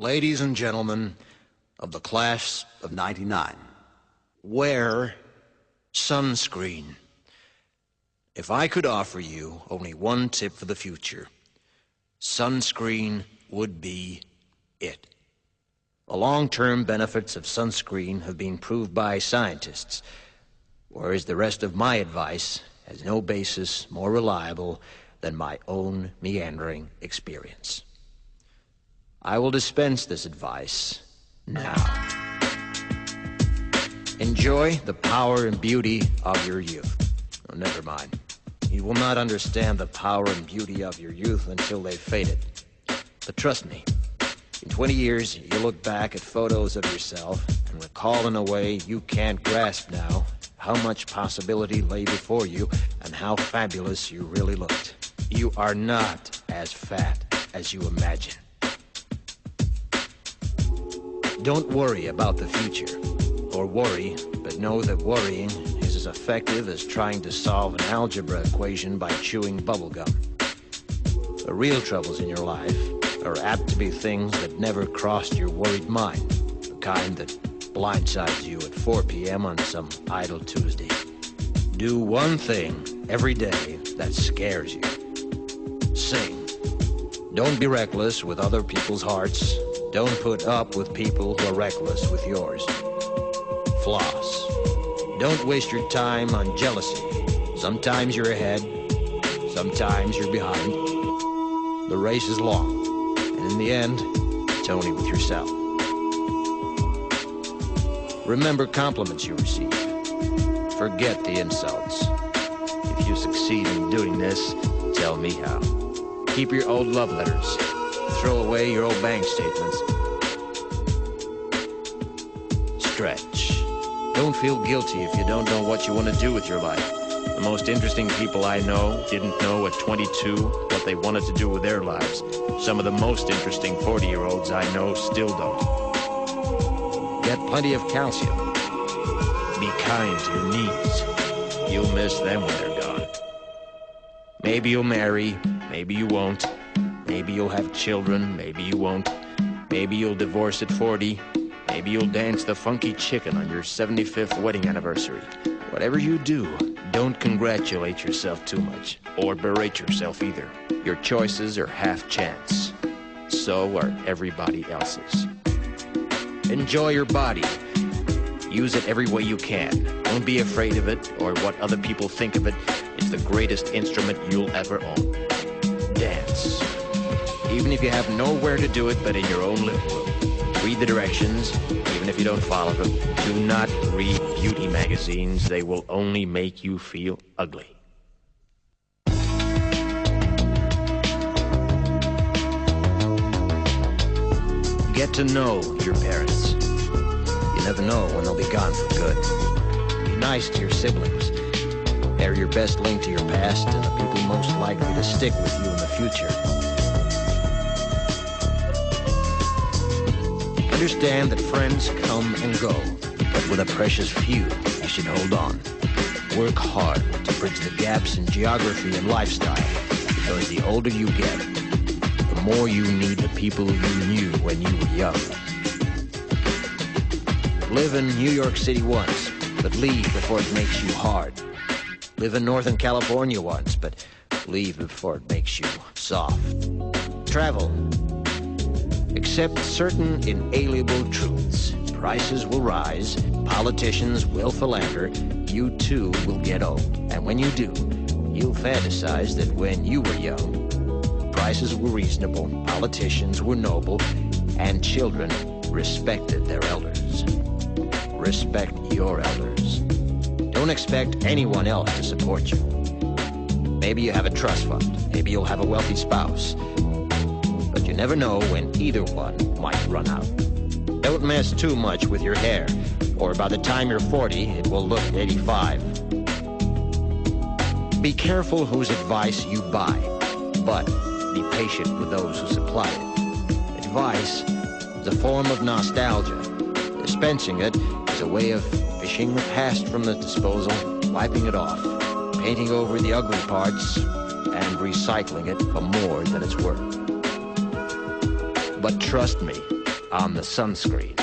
Ladies and gentlemen of the class of '99, wear sunscreen. If I could offer you only one tip for the future, sunscreen would be it. The long-term benefits of sunscreen have been proved by scientists, whereas the rest of my advice has no basis more reliable than my own meandering experience. I will dispense this advice now. Enjoy the power and beauty of your youth. Oh, never mind. You will not understand the power and beauty of your youth until they've faded. But trust me, in 20 years, you'll look back at photos of yourself and recall in a way you can't grasp now how much possibility lay before you and how fabulous you really looked. You are not as fat as you imagine. Don't worry about the future, or worry, but know that worrying is as effective as trying to solve an algebra equation by chewing bubblegum. The real troubles in your life are apt to be things that never crossed your worried mind, the kind that blindsides you at 4 p.m. on some idle Tuesday. Do one thing every day that scares you. Sing. Don't be reckless with other people's hearts. Don't put up with people who are reckless with yours. Floss. Don't waste your time on jealousy. Sometimes you're ahead, sometimes you're behind. The race is long, and in the end, it's only with yourself. Remember compliments you receive. Forget the insults. If you succeed in doing this, tell me how. Keep your old love letters. Throw away your old bank statements. Stretch. Don't feel guilty if you don't know what you want to do with your life. The most interesting people I know didn't know at 22 what they wanted to do with their lives. Some of the most interesting 40-year-olds I know still don't. Get plenty of calcium. Be kind to your knees. You'll miss them when they're gone. Maybe you'll marry, maybe you won't. Maybe you'll have children, maybe you won't. Maybe you'll divorce at 40. Maybe you'll dance the funky chicken on your 75th wedding anniversary. Whatever you do, don't congratulate yourself too much, or berate yourself either. Your choices are half chance. So are everybody else's. Enjoy your body. Use it every way you can. Don't be afraid of it or what other people think of it. It's the greatest instrument you'll ever own. Dance. Even if you have nowhere to do it but in your own living room. Read the directions, even if you don't follow them. Do not read beauty magazines. They will only make you feel ugly. Get to know your parents. You never know when they'll be gone for good. Be nice to your siblings. They're your best link to your past and the people most likely to stick with you in the future. Understand that friends come and go, but with a precious few, you should hold on. Work hard to bridge the gaps in geography and lifestyle, because the older you get, the more you need the people you knew when you were young. Live in New York City once, but leave before it makes you hard. Live in Northern California once, but leave before it makes you soft. Travel. Accept certain inalienable truths. Prices will rise, politicians will philander, you too will get old. And when you do, you'll fantasize that when you were young, prices were reasonable, politicians were noble, and children respected their elders. Respect your elders. Don't expect anyone else to support you. Maybe you have a trust fund, maybe you'll have a wealthy spouse. But you never know when either one might run out. Don't mess too much with your hair, or by the time you're 40, it will look 85. Be careful whose advice you buy, but be patient with those who supply it. Advice is a form of nostalgia. Dispensing it is a way of fishing the past from the disposal, wiping it off, painting over the ugly parts, and recycling it for more than it's worth. But trust me, on the sunscreen.